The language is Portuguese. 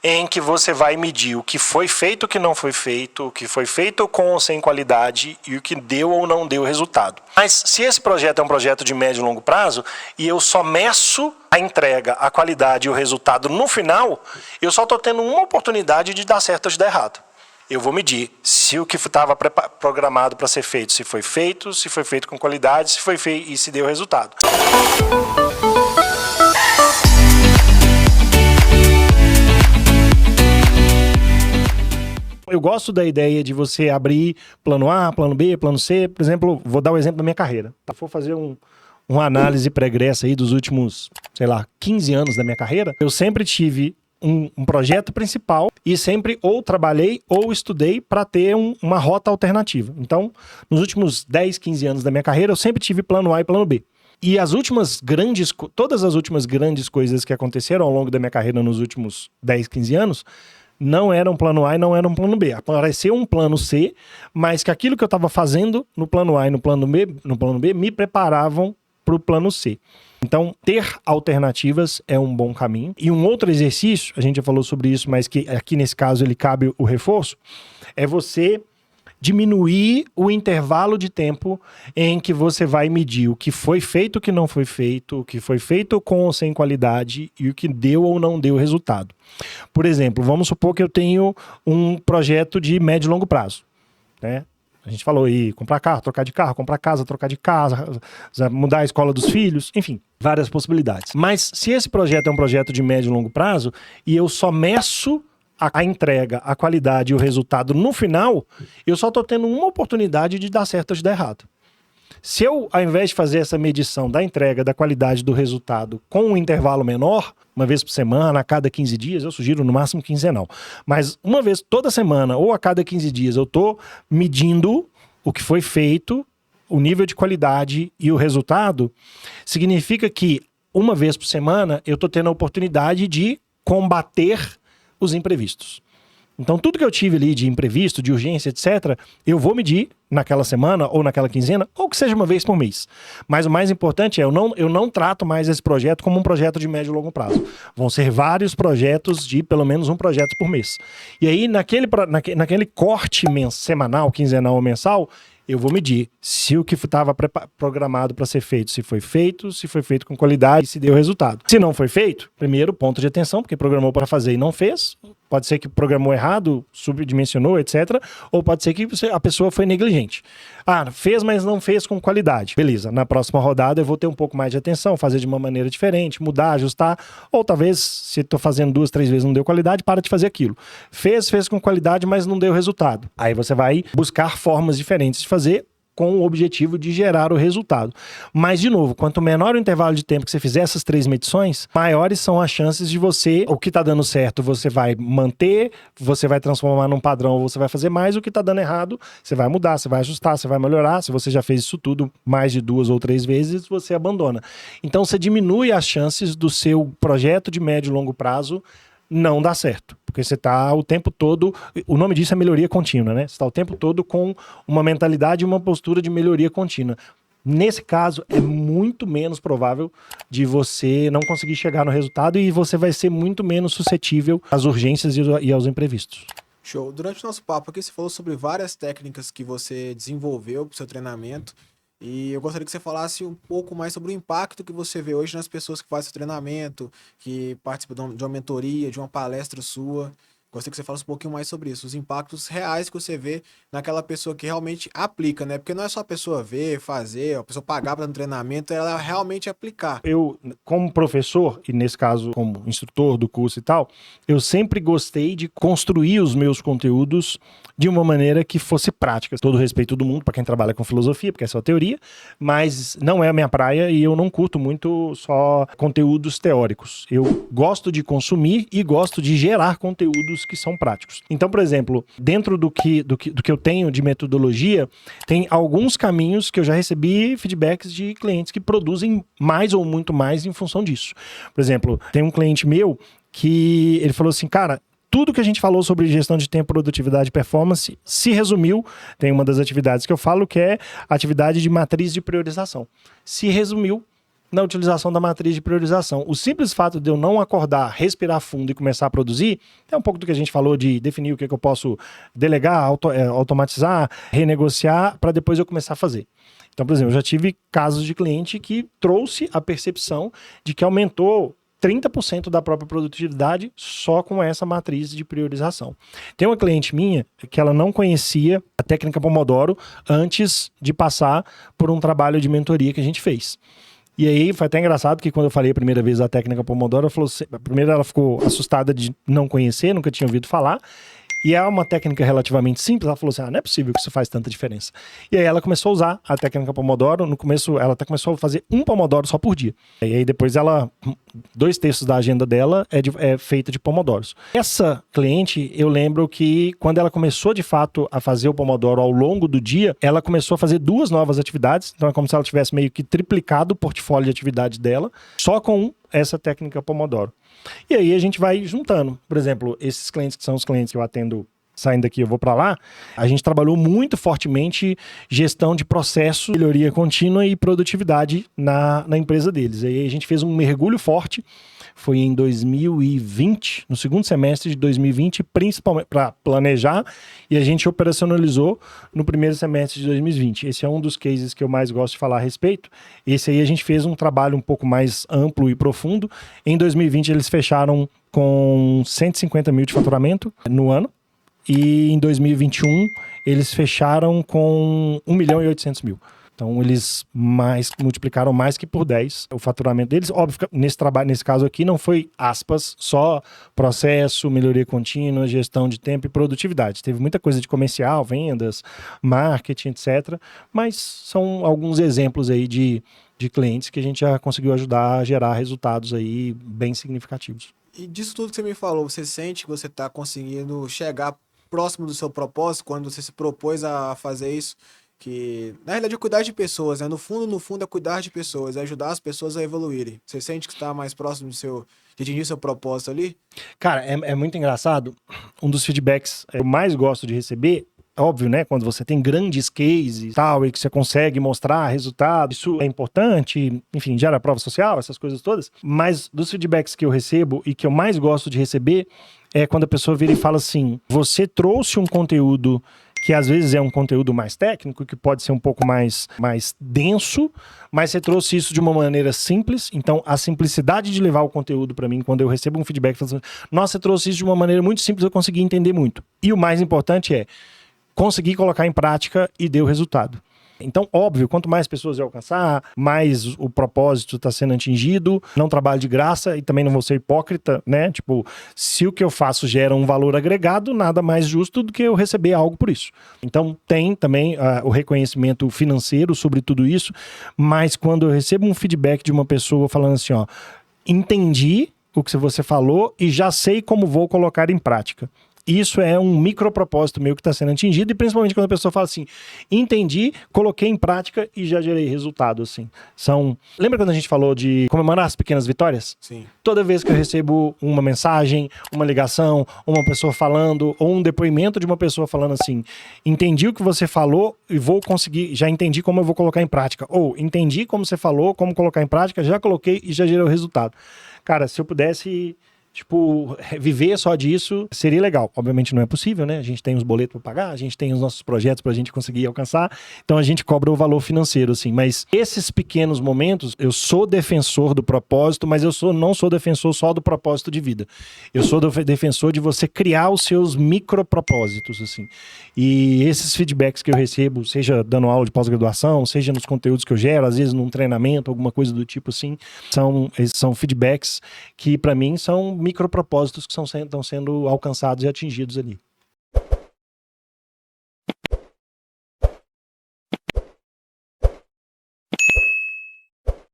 em que você vai medir o que foi feito, o que não foi feito, o que foi feito com ou sem qualidade e o que deu ou não deu resultado. Mas se esse projeto é um projeto de médio e longo prazo e eu só meço a entrega, a qualidade e o resultado no final, eu só estou tendo uma oportunidade de dar certo ou de dar errado. Eu vou medir se o que estava programado para ser feito, se foi feito com qualidade, se foi feito e se deu resultado. Eu gosto da ideia de você abrir plano A, plano B, plano C. Por exemplo, vou dar o exemplo da minha carreira. Vou fazer uma análise pregressa aí dos últimos, 15 anos da minha carreira. Eu sempre tive um projeto principal e sempre ou trabalhei ou estudei para ter uma rota alternativa. Então, nos últimos 10, 15 anos da minha carreira, eu sempre tive plano A e plano B. E todas as últimas grandes coisas que aconteceram ao longo da minha carreira nos últimos 10, 15 anos, não eram plano A e não eram plano B. Apareceu um plano C, mas que aquilo que eu estava fazendo no plano A e no plano B me preparavam para o plano C. Então, ter alternativas é um bom caminho. E um outro exercício, a gente já falou sobre isso, mas que aqui nesse caso ele cabe o reforço, é você diminuir o intervalo de tempo em que você vai medir o que foi feito, o que não foi feito, o que foi feito com ou sem qualidade e o que deu ou não deu resultado. Por exemplo, vamos supor que eu tenho um projeto de médio e longo prazo, né? A gente falou aí, comprar carro, trocar de carro, comprar casa, trocar de casa, mudar a escola dos filhos, enfim, várias possibilidades. Mas se esse projeto é um projeto de médio e longo prazo e eu só meço a entrega, a qualidade e o resultado no final, eu só estou tendo uma oportunidade de dar certo ou de dar errado. Se eu, ao invés de fazer essa medição da entrega, da qualidade do resultado com um intervalo menor, uma vez por semana, a cada 15 dias, eu sugiro no máximo quinzenal, mas uma vez toda semana ou a cada 15 dias eu estou medindo o que foi feito, o nível de qualidade e o resultado, significa que uma vez por semana eu estou tendo a oportunidade de combater os imprevistos. Então, tudo que eu tive ali de imprevisto, de urgência, etc., eu vou medir naquela semana ou naquela quinzena, ou que seja uma vez por mês. Mas o mais importante é, eu não trato mais esse projeto como um projeto de médio e longo prazo. Vão ser vários projetos de pelo menos um projeto por mês. E aí, naquele corte semanal, quinzenal ou mensal, eu vou medir se o que estava programado para ser feito, se foi feito com qualidade e se deu resultado. Se não foi feito, primeiro, ponto de atenção, porque programou para fazer e não fez. Pode ser que programou errado, subdimensionou, etc. Ou pode ser que a pessoa foi negligente. Fez, mas não fez com qualidade. Beleza, na próxima rodada eu vou ter um pouco mais de atenção, fazer de uma maneira diferente, mudar, ajustar. Ou talvez, se estou fazendo 2, 3 vezes e não deu qualidade, para de fazer aquilo. Fez com qualidade, mas não deu resultado. Aí você vai buscar formas diferentes de fazer com o objetivo de gerar o resultado. Mas, de novo, quanto menor o intervalo de tempo que você fizer essas 3 medições, maiores são as chances de você, o que está dando certo, você vai manter, você vai transformar num padrão, você vai fazer mais, o que está dando errado, você vai mudar, você vai ajustar, você vai melhorar. Se você já fez isso tudo mais de 2 ou 3 vezes, você abandona. Então, você diminui as chances do seu projeto de médio e longo prazo não dar certo, porque você está o tempo todo, o nome disso é melhoria contínua, né? Você está o tempo todo com uma mentalidade e uma postura de melhoria contínua. Nesse caso, é muito menos provável de você não conseguir chegar no resultado e você vai ser muito menos suscetível às urgências e aos imprevistos. Show. Durante o nosso papo aqui, você falou sobre várias técnicas que você desenvolveu para o seu treinamento. E eu gostaria que você falasse um pouco mais sobre o impacto que você vê hoje nas pessoas que fazem o treinamento, que participam de uma mentoria, de uma palestra sua. Gostaria que você falasse um pouquinho mais sobre isso, os impactos reais que você vê naquela pessoa que realmente aplica, né? Porque não é só a pessoa ver, fazer, a pessoa pagar para um treinamento, ela realmente aplicar. Eu, como professor, e nesse caso como instrutor do curso e tal, eu sempre gostei de construir os meus conteúdos de uma maneira que fosse prática. Todo o respeito do mundo para quem trabalha com filosofia, porque é só teoria, mas não é a minha praia e eu não curto muito só conteúdos teóricos. Eu gosto de consumir e gosto de gerar conteúdos que são práticos. Então, por exemplo, dentro do que eu tenho de metodologia, tem alguns caminhos que eu já recebi feedbacks de clientes que produzem mais ou muito mais em função disso. Por exemplo, tem um cliente meu que ele falou assim, cara, tudo que a gente falou sobre gestão de tempo, produtividade e performance se resumiu, tem uma das atividades que eu falo que é a atividade de matriz de priorização. Se resumiu na utilização da matriz de priorização. O simples fato de eu não acordar, respirar fundo e começar a produzir, é um pouco do que a gente falou de definir o que eu posso delegar, automatizar, renegociar, para depois eu começar a fazer. Então, por exemplo, eu já tive casos de cliente que trouxe a percepção de que aumentou 30% da própria produtividade só com essa matriz de priorização. Tem uma cliente minha que ela não conhecia a técnica Pomodoro antes de passar por um trabalho de mentoria que a gente fez. E aí foi até engraçado que quando eu falei a primeira vez da técnica Pomodoro, ela falou, primeiro ela ficou assustada de não conhecer, nunca tinha ouvido falar. E é uma técnica relativamente simples. Ela falou assim, não é possível que isso faz tanta diferença. E aí ela começou a usar a técnica Pomodoro. No começo, ela até começou a fazer um Pomodoro só por dia. E aí depois ela, 2/3 da agenda dela é feita de Pomodoros. Essa cliente, eu lembro que quando ela começou de fato a fazer o Pomodoro ao longo do dia, ela começou a fazer 2 novas atividades. Então é como se ela tivesse meio que triplicado o portfólio de atividades dela, só com essa técnica Pomodoro. E aí a gente vai juntando. Por exemplo, esses clientes que são os clientes que eu atendo saindo daqui, eu vou para lá, a gente trabalhou muito fortemente gestão de processo, melhoria contínua e produtividade na empresa deles. Aí a gente fez um mergulho forte, foi em 2020, no segundo semestre de 2020, principalmente para planejar, e a gente operacionalizou no primeiro semestre de 2020. Esse é um dos cases que eu mais gosto de falar a respeito. Esse aí a gente fez um trabalho um pouco mais amplo e profundo. Em 2020 eles fecharam com 150 mil de faturamento no ano, e em 2021 eles fecharam com 1.800.000. Então, eles multiplicaram mais que por 10 o faturamento deles. Óbvio, nesse caso aqui, não foi, aspas, só processo, melhoria contínua, gestão de tempo e produtividade. Teve muita coisa de comercial, vendas, marketing, etc. Mas são alguns exemplos aí de clientes que a gente já conseguiu ajudar a gerar resultados aí bem significativos. E disso tudo que você me falou, você sente que você está conseguindo chegar próximo do seu propósito quando você se propôs a fazer isso? Que, na realidade, é cuidar de pessoas, né? No fundo, é cuidar de pessoas, é ajudar as pessoas a evoluírem. Você sente que está mais próximo de atingir seu propósito ali? Cara, é muito engraçado. Um dos feedbacks que eu mais gosto de receber, óbvio, né? Quando você tem grandes cases e tal, e que você consegue mostrar resultado, isso é importante, enfim, gera prova social, essas coisas todas. Mas dos feedbacks que eu recebo e que eu mais gosto de receber é quando a pessoa vira e fala assim, você trouxe um conteúdo que às vezes é um conteúdo mais técnico, que pode ser um pouco mais denso, mas você trouxe isso de uma maneira simples. Então, a simplicidade de levar o conteúdo para mim, quando eu recebo um feedback, falando assim, nossa, você trouxe isso de uma maneira muito simples, eu consegui entender muito. E o mais importante é conseguir colocar em prática e deu resultado. Então, óbvio, quanto mais pessoas eu alcançar, mais o propósito está sendo atingido. Não trabalho de graça e também não vou ser hipócrita, né? Tipo, se o que eu faço gera um valor agregado, nada mais justo do que eu receber algo por isso. Então, tem também o reconhecimento financeiro sobre tudo isso, mas quando eu recebo um feedback de uma pessoa falando assim, ó, entendi o que você falou e já sei como vou colocar em prática. Isso é um micropropósito meu que está sendo atingido, e principalmente quando a pessoa fala assim, entendi, coloquei em prática e já gerei resultado, assim. Lembra quando a gente falou de comemorar as pequenas vitórias? Sim. Toda vez que eu recebo uma mensagem, uma ligação, uma pessoa falando, ou um depoimento de uma pessoa falando assim, entendi o que você falou e vou conseguir, já entendi como eu vou colocar em prática. Ou, entendi como você falou, como colocar em prática, já coloquei e já gerei o resultado. Cara, se eu pudesse... viver só disso seria legal. Obviamente não é possível, né? A gente tem os boletos para pagar, a gente tem os nossos projetos para a gente conseguir alcançar, então a gente cobra o valor financeiro, assim. Mas esses pequenos momentos, eu sou defensor do propósito, mas não sou defensor só do propósito de vida. Eu sou defensor de você criar os seus micropropósitos, assim. E esses feedbacks que eu recebo, seja dando aula de pós-graduação, seja nos conteúdos que eu gero, às vezes num treinamento, alguma coisa do tipo assim, são feedbacks que para mim são micropropósitos que estão sendo alcançados e atingidos ali.